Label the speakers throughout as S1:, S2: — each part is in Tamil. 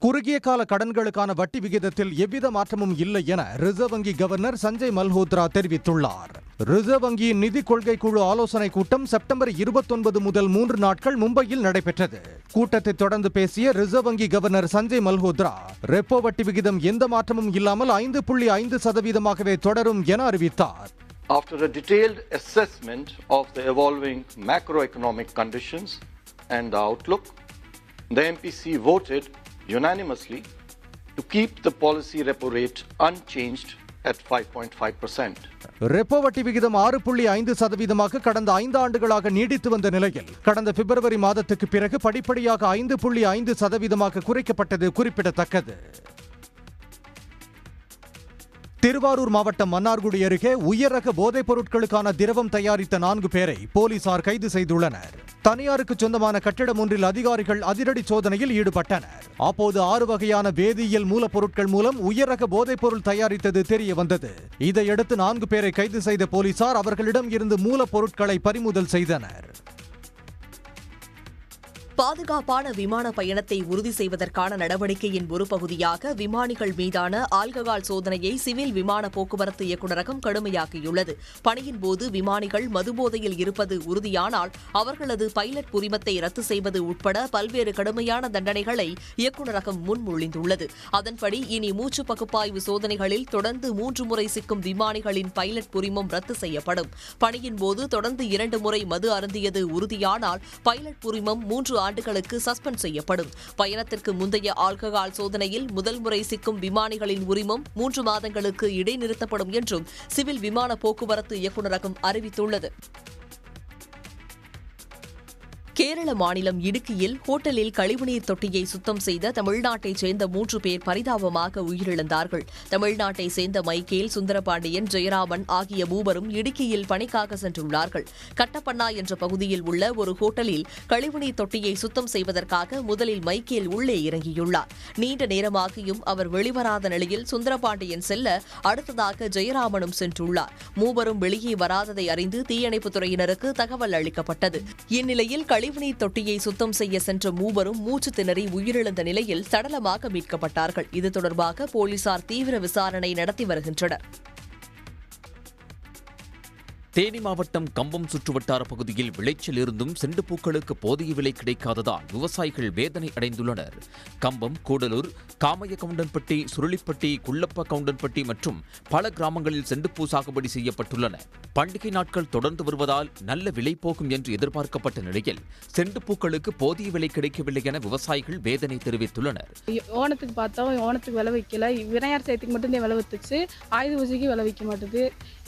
S1: குறுகிய கால கடன்களுக்கான வட்டி விகிதத்தில் எவ்வித மாற்றமும் இல்லை என ரிசர்வ் வங்கி கவர்னர் சஞ்சய் மல்ஹோத்ரா தெரிவித்துள்ளார். ரிசர்வ் வங்கியின் நிதி கொள்கை குழு ஆலோசனை கூட்டம் செப்டம்பர் 29 முதல் 3 நாட்கள் மும்பையில் நடைபெற்றது. கூட்டத்தை தொடர்ந்து பேசிய ரிசர்வ் வங்கி கவர்னர் சஞ்சய் மல்ஹோத்ரா ரெப்போ வட்டி விகிதம் எந்த மாற்றமும் இல்லாமல் 5.5% தொடரும் என அறிவித்தார்.
S2: After a detailed assessment of the evolving macroeconomic conditions and the outlook, the MPC voted unanimously to keep the policy repo rate unchanged at 5.5%.
S1: Repo வட்டி விகிதம் 6.5% கடந்த 5 ஆண்டுகளாக நீடித்து வந்த நிலையில் கடந்த பிப்ரவரி மாதத்துக்கு பிறகு படிப்படியாக 5.5% குறைக்கப்பட்டது குறிப்பிடத்தக்கது. திருவாரூர் மாவட்டம் மன்னார்குடி அருகே உயர் ரக போதைப் பொருட்களுக்கான திரவம் தயாரித்த 4 பேரை போலீசார் கைது செய்துள்ளனர். தனியாருக்கு சொந்தமான கட்டிடம் ஒன்றில் அதிகாரிகள் அதிரடி சோதனையில் ஈடுபட்டனர். அப்போது 6 வகையான வேதியியல் மூலப்பொருட்கள் மூலம் உயர் ரக போதைப் பொருள் தயாரித்தது தெரிய வந்தது. இதையடுத்து 4 பேரை கைது செய்த போலீசார் அவர்களிடம் இருந்து மூலப்பொருட்களை பறிமுதல் செய்தனர்.
S3: பாதுகாப்பான விமான பயணத்தை உறுதி செய்வதற்கான நடவடிக்கையின் ஒரு பகுதியாக விமானிகள் மீதான ஆல்கஹால் சோதனையை சிவில் விமான போக்குவரத்து இயக்குநரகம் கடுமையாக்கியுள்ளது. பணியின் போது விமானிகள் மதுபோதையில் இருப்பது உறுதியானால் அவர்களது பைலட் உரிமத்தை ரத்து செய்வது உட்பட பல்வேறு கடுமையான தண்டனைகளை இயக்குநரகம் முன்மொழிந்துள்ளது. அதன்படி இனி மூச்சு பகுப்பாய்வு சோதனைகளில் தொடர்ந்து 3 முறை சிக்கும் விமானிகளின் பைலட் உரிமம் ரத்து செய்யப்படும். பணியின் போது தொடர்ந்து 2 முறை மது அருந்தியது உறுதியானால் பைலட் உரிமம் 3 ஆண்டுகளுக்கு சஸ்பெண்ட் செய்யப்படும். பயணத்திற்கு முந்தைய ஆல்கஹால் சோதனையில் முதல் முறை சிக்கும் விமானிகளின் உரிமம் 3 மாதங்களுக்கு இடைநிறுத்தப்படும் என்றும் சிவில் விமான போக்குவரத்து இயக்குநரகம் அறிவித்துள்ளது. கேரள மாநிலம் இடுக்கியில் ஹோட்டலில் கழிவுநீர் தொட்டியை சுத்தம் செய்த தமிழ்நாட்டைச் சேர்ந்த 3 பேர் பரிதாபமாக உயிரிழந்தார்கள். தமிழ்நாட்டை சேர்ந்த மைக்கேல், சுந்தரபாண்டியன், ஜெயராமன் ஆகிய மூவரும் இடுக்கியில் பணிக்காக சென்றுள்ளார்கள். கட்டப்பண்ணா என்ற பகுதியில் உள்ள ஒரு ஹோட்டலில் கழிவுநீர் தொட்டியை சுத்தம் செய்வதற்காக முதலில் மைக்கேல் உள்ளே இறங்கியுள்ளார். நீண்ட நேரமாகியும் அவர் வெளிவராத நிலையில் சுந்தரபாண்டியன் செல்ல அடுத்ததாக ஜெயராமனும் சென்றுள்ளார். மூவரும் வெளியே வராததை அறிந்து தீயணைப்புத் துறையினருக்கு தகவல் அளிக்கப்பட்டது. இந்நிலையில் கழிவுநீர் தொட்டியை சுத்தம் செய்ய சென்ற மூவரும் மூச்சு திணறி உயிரிழந்த நிலையில் சடலமாக மீட்கப்பட்டார்கள். இது தொடர்பாக போலீசார் தீவிர விசாரணை நடத்தி வருகின்றனர்.
S4: தேனி மாவட்டம் கம்பம் சுற்றுவட்டார பகுதியில் விளைச்சல் இருந்தும் செண்டுப்பூக்களுக்கு போதிய விலை கிடைக்காததால் விவசாயிகள் வேதனை அடைந்துள்ளனர். கம்பம், கூடலூர், காமைய கவுண்டன்பட்டி, சுருளிப்பட்டி, குள்ளப்ப கவுண்டன்பட்டி மற்றும் பல கிராமங்களில் செண்டுப்பூ சாகுபடி செய்யப்பட்டுள்ளன. பண்டிகை நாட்கள் தொடர்ந்து வருவதால் நல்ல விலை போகும் என்று எதிர்பார்க்கப்பட்ட நிலையில் செண்டுப்பூக்களுக்கு போதிய விலை கிடைக்கவில்லை என விவசாயிகள் வேதனை தெரிவித்துள்ளனர்.
S5: ஓணத்துக்கு பார்த்தோம், ஓணத்துக்கு விலை வைக்கல, விநாயகர் சதுர்த்திக்கு மட்டும்தான் விலை வித்துச்சு, ஆயுத பூஜைக்கு விலை வைக்க மாட்டேது.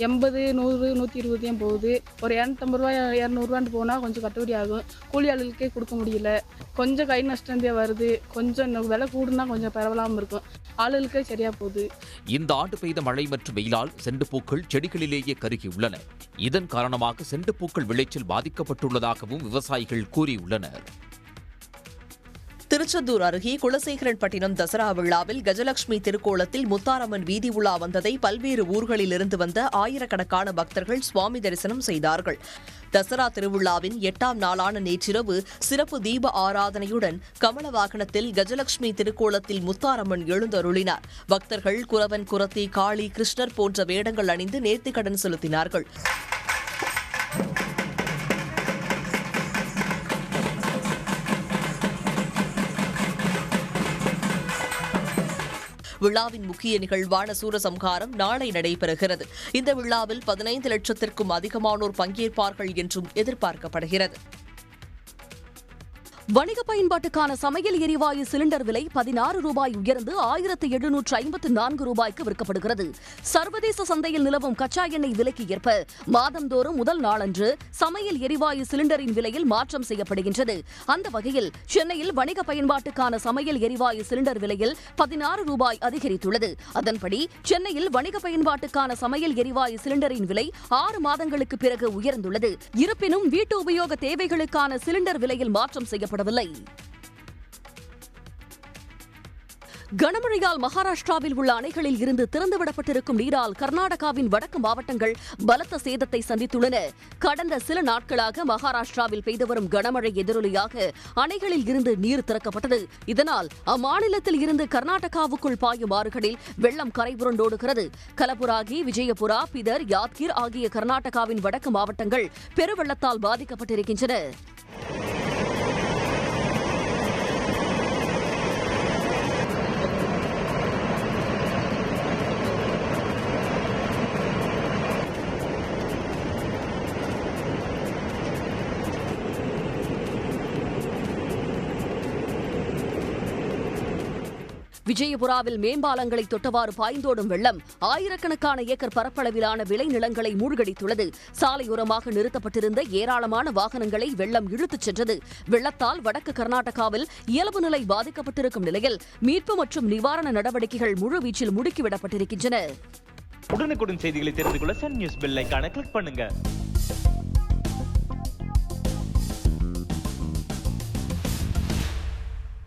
S5: 80, 100, 120 போகுது. ஒரு 250 ரூபாய் 200 ரூபான்னு போனால் கொஞ்சம் கட்டுப்படி ஆகும். கூலி ஆளுகளுக்கே கொடுக்க முடியல. கொஞ்சம் கை நஷ்டம் வருது. கொஞ்சம் விலை கூடுனா கொஞ்சம் பரவலாமல் இருக்கும். ஆளுகளுக்கே சரியா போகுது.
S4: இந்த ஆண்டு பெய்த மழை மற்றும் வெயிலால் செண்டுப்பூக்கள் செடிகளிலேயே கருகியுள்ளன. இதன் காரணமாக செண்டுப்பூக்கள் விளைச்சல் பாதிக்கப்பட்டுள்ளதாகவும் விவசாயிகள் கூறியுள்ளனர்.
S3: திருச்செந்தூர் அருகே குலசேகரன்பட்டினம் தசரா விழாவில் கஜலட்சுமி திருக்கோலத்தில் முத்தாரம்மன் வீதி உலா வந்ததை பல்வேறு ஊர்களிலிருந்து வந்த ஆயிரக்கணக்கான பக்தர்கள் சுவாமி தரிசனம் செய்தார்கள். தசரா திருவிழாவின் 8ஆம் நாளான நேற்றிரவு சிறப்பு தீப ஆராதனையுடன் கமல வாகனத்தில் கஜலட்சுமி திருக்கோலத்தில் முத்தாரம்மன் எழுந்தருளினார். பக்தர்கள் குரவன், குரத்தி, காளி, கிருஷ்ணர் போன்ற வேடங்கள் அணிந்து நேர்த்திக்கடன் செலுத்தினார்கள். விழாவின் முக்கிய நிகழ்வான சூரசம்ஹாரம் நாளை நடைபெறுகிறது. இந்த விழாவில் 15 லட்சத்திற்கும் அதிகமானோர் பங்கேற்பார்கள் என்றும் எதிர்பார்க்கப்படுகிறது.
S6: வணிக பயன்பாட்டுக்கான சமையல் எரிவாயு சிலிண்டர் விலை 16 ரூபாய் உயர்ந்து 1754 ரூபாய்க்கு விற்கப்படுகிறது. சர்வதேச சந்தையில் நிலவும் கச்சா எண்ணெய் விலைக்கு ஏற்ப மாதந்தோறும் முதல் நாளன்று சமையல் எரிவாயு சிலிண்டரின் விலையில் மாற்றம் செய்யப்படுகின்றது. அந்த வகையில் சென்னையில் வணிக பயன்பாட்டுக்கான சமையல் எரிவாயு சிலிண்டர் விலையில் 16 ரூபாய் அதிகரித்துள்ளது. அதன்படி சென்னையில் வணிக பயன்பாட்டுக்கான சமையல் எரிவாயு சிலிண்டரின் விலை 6 மாதங்களுக்கு பிறகு உயர்ந்துள்ளது. இருப்பினும் வீட்டு உபயோக தேவைகளுக்கான சிலிண்டர் விலையில் மாற்றம் செய்யப்படும். கனமழையால் மகாராஷ்டிராவில் உள்ள அணைகளில் இருந்து திறந்துவிடப்பட்டிருக்கும் நீரால் கர்நாடகாவின் வடக்கு மாவட்டங்கள் பலத்த சேதத்தை சந்தித்துள்ளன. கடந்த சில நாட்களாக மகாராஷ்டிராவில் பெய்து வரும் கனமழை எதிரொலியாக அணைகளில் இருந்து நீர் திறக்கப்பட்டது. இதனால் அம்மாநிலத்தில் இருந்து கர்நாடகாவுக்குள் பாயும் ஆறுகளில் வெள்ளம் கரைபுரண்டோடுகிறது. கலபுராகி, விஜயபுரா, பிதர், யாத்கிர் ஆகிய கர்நாடகாவின் வடக்கு மாவட்டங்கள் பெருவெள்ளத்தால் பாதிக்கப்பட்டிருக்கின்றன. விஜயபுராவில் மேம்பாலங்களை தொட்டவாறு பாய்ந்தோடும் வெள்ளம் ஆயிரக்கணக்கான ஏக்கர் பரப்பளவிலான விளைநிலங்களை மூழ்கடித்துள்ளது. சாலையோரமாக நிறுத்தப்பட்டிருந்த ஏராளமான வாகனங்களை வெள்ளம் இழுத்துச் சென்றது. வெள்ளத்தால் வடக்கு கர்நாடகாவில் இயல்பு நிலை பாதிக்கப்பட்டிருக்கும் நிலையில் மீட்பு மற்றும் நிவாரண நடவடிக்கைகள் முழுவீச்சில் முடுக்கிவிடப்பட்டிருக்கின்றன.
S7: உடனுக்குடன் செய்திகளை தெரிந்து கொள்ள சன் நியூஸ் பெல் ஐகானை கிளிக் பண்ணுங்க.